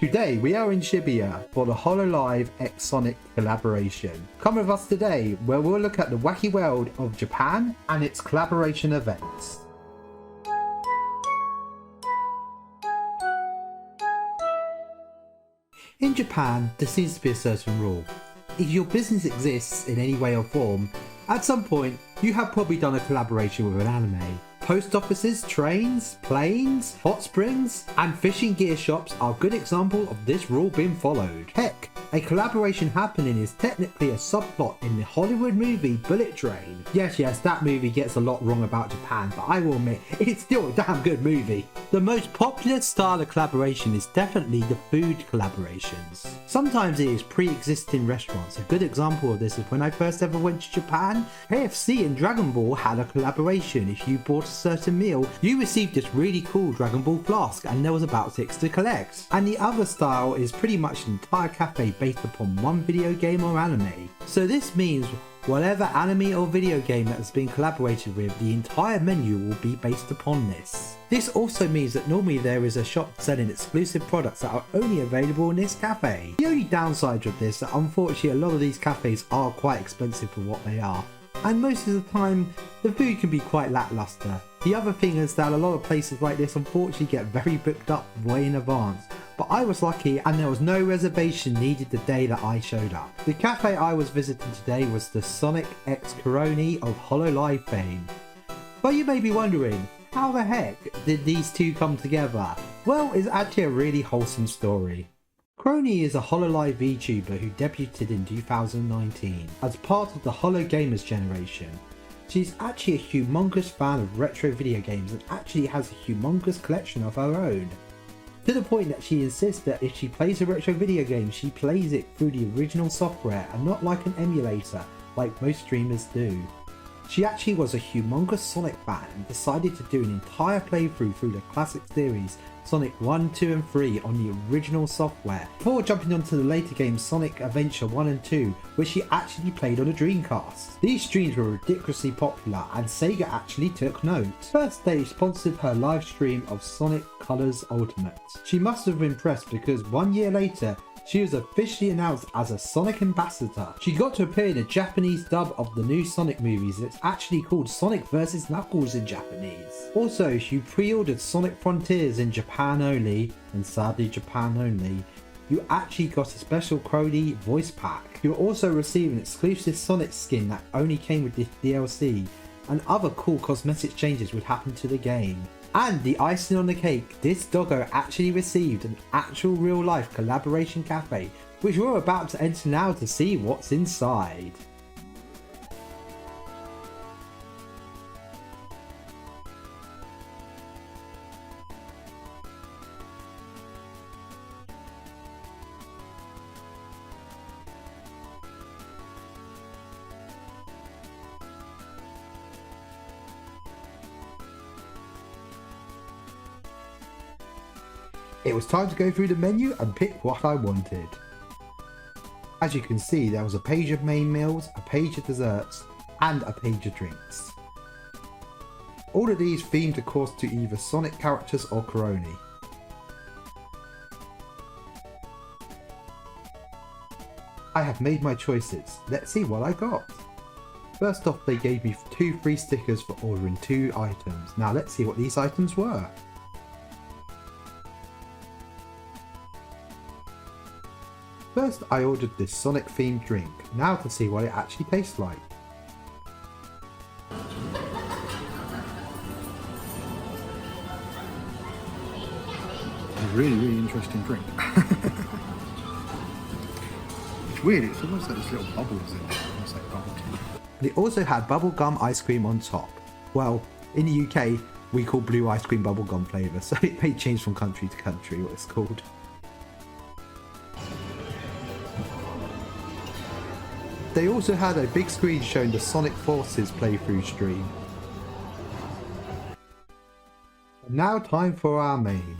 Today we are in Shibuya for the hololive X Sonic collaboration. Come with us today where we'll look at the wacky world of Japan and its collaboration events. In Japan, there seems to be a certain rule. If your business exists in any way or form, at some point you have probably done a collaboration with an anime. Post offices, trains, planes, hot springs, and fishing gear shops are a good example of this rule being followed. Heck, a collaboration happening is technically a subplot in the Hollywood movie Bullet Train. Yes, that movie gets a lot wrong about Japan, but I will admit, it's still a damn good movie. The most popular style of collaboration is definitely the food collaborations. Sometimes it is pre-existing restaurants. A good example of this is when I first ever went to Japan, KFC and Dragon Ball had a collaboration. If you bought a certain meal, you received this really cool Dragon Ball flask and there was about 6 to collect. And the other style is pretty much an entire cafe based upon one video game or anime. So this means whatever anime or video game that has been collaborated with, the entire menu will be based upon this. This also means that normally there is a shop selling exclusive products that are only available in this cafe. The only downside of this is that unfortunately a lot of these cafes are quite expensive for what they are, and most of the time the food can be quite lackluster. The other thing is that a lot of places like this unfortunately get very booked up way in advance, but I was lucky and there was no reservation needed the day that I showed up. The cafe I was visiting today was the Sonic X Korone of hololive fame. But you may be wondering, how the heck did these two come together? Well, it's actually a really wholesome story. Crony is a hololive VTuber who debuted in 2019 as part of the Holo Gamers generation. She's actually a humongous fan of retro video games and actually has a humongous collection of her own. To the point that she insists that if she plays a retro video game, she plays it through the original software and not like an emulator like most streamers do. She actually was a humongous Sonic fan and decided to do an entire playthrough through the classic series Sonic 1, 2 and 3 on the original software, before jumping onto the later games Sonic Adventure 1 and 2, which she actually played on a Dreamcast. These streams were ridiculously popular and Sega actually took note. First they sponsored her live stream of Sonic Colors Ultimate. She must have been impressed because 1 year later she was officially announced as a Sonic ambassador. She got to appear in a Japanese dub of the new Sonic movies. It's actually called Sonic vs Knuckles in Japanese. Also, she pre-ordered Sonic Frontiers in Japan only, and sadly Japan only. You actually got a special crony voice pack. You'll also receive an exclusive Sonic skin that only came with this DLC, and other cool cosmetic changes would happen to the game. And the icing on the cake, this doggo actually received an actual real life collaboration cafe, which we're about to enter now to see what's inside. It was time to go through the menu and pick what I wanted. As you can see, there was a page of main meals, a page of desserts, and a page of drinks. All of these themed of course to either Sonic characters or Korone. I have made my choices. Let's see what I got. First off, they gave me 2 free stickers for ordering 2 items. Now let's see what these items were. First I ordered this Sonic themed drink, now to see what it actually tastes like. It's a really interesting drink. It's weird, it's almost like there's little bubbles in it, almost like bubble tea. They also had bubblegum ice cream on top. Well, in the UK we call blue ice cream bubblegum flavour, so it may change from country to country what it's called. They also had a big screen showing the Sonic Forces playthrough stream. And now time for our main.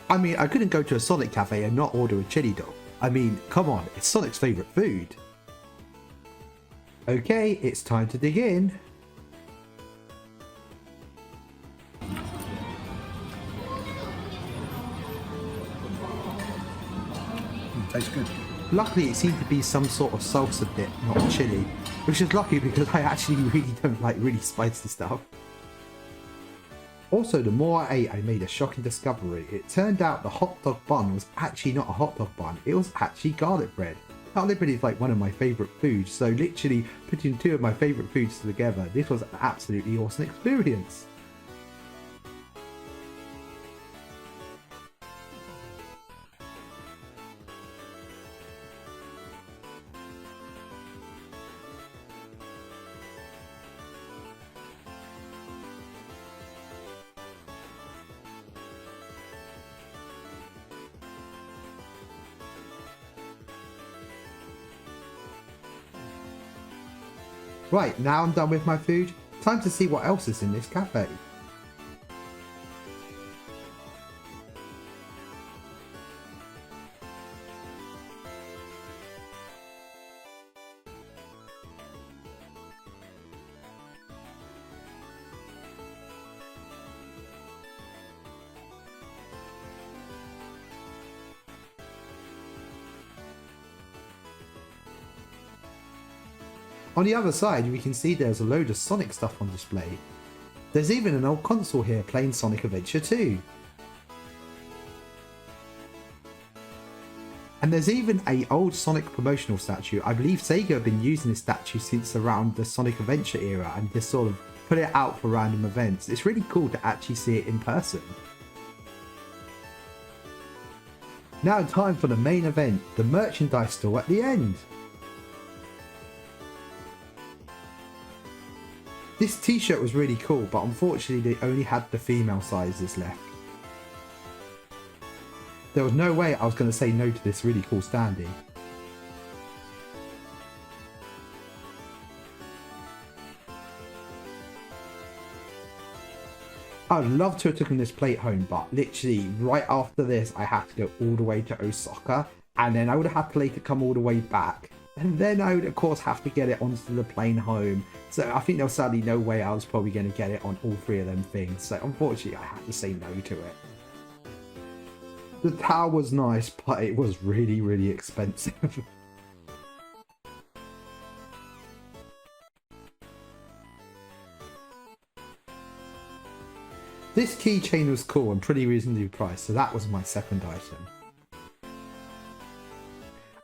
I mean, I couldn't go to a Sonic cafe and not order a chili dog. I mean, come on, it's Sonic's favourite food. Okay, it's time to dig in. Tastes good. Luckily, it seemed to be some sort of salsa dip, not chili, which is lucky because I actually really don't like really spicy stuff. Also, the more I ate, I made a shocking discovery. It turned out the hot dog bun was actually not a hot dog bun, it was actually garlic bread. Garlic bread is like one of my favourite foods, so literally putting two of my favourite foods together, this was an absolutely awesome experience. Right, now I'm done with my food, time to see what else is in this cafe. On the other side, we can see there's a load of Sonic stuff on display. There's even an old console here playing Sonic Adventure 2. And there's even a old Sonic promotional statue. I believe Sega have been using this statue since around the Sonic Adventure era and just sort of put it out for random events. It's really cool to actually see it in person. Now time for the main event, the merchandise store at the end. This t-shirt was really cool, but unfortunately they only had the female sizes left. There was no way I was going to say no to this really cool standee. I'd love to have taken this plate home, but literally right after this I had to go all the way to Osaka, and then I would have to later come all the way back. And then I would of course have to get it onto the plane home. So I think there was sadly no way I was probably going to get it on all three of them things. So unfortunately I had to say no to it. The towel was nice, but it was really, really expensive. This keychain was cool and pretty reasonably priced, so that was my second item.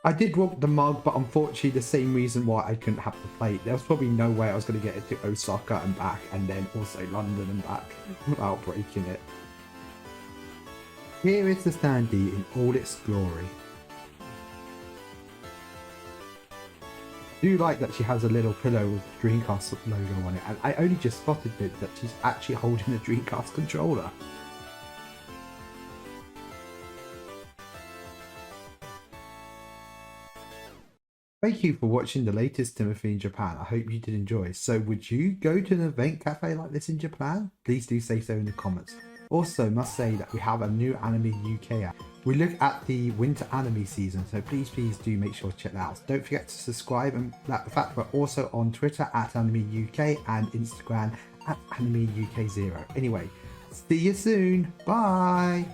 I did want the mug, but unfortunately the same reason why I couldn't have the plate. There was probably no way I was going to get it to Osaka and back, and then also London and back without breaking it. Here is the standee in all its glory. I do like that she has a little pillow with the Dreamcast logo on it, and I only just spotted it that she's actually holding the Dreamcast controller. Thank you for watching the latest Timothy in Japan. I hope you did enjoy. So would you go to an event cafe like this in Japan? Please do say so in the comments. Also must say that we have a new Anime UK app. We look at the winter anime season, so please do make sure to check that out. Don't forget to subscribe, and the fact we're also on Twitter at animeuk and Instagram at animeuk0. Anyway, see you soon. Bye.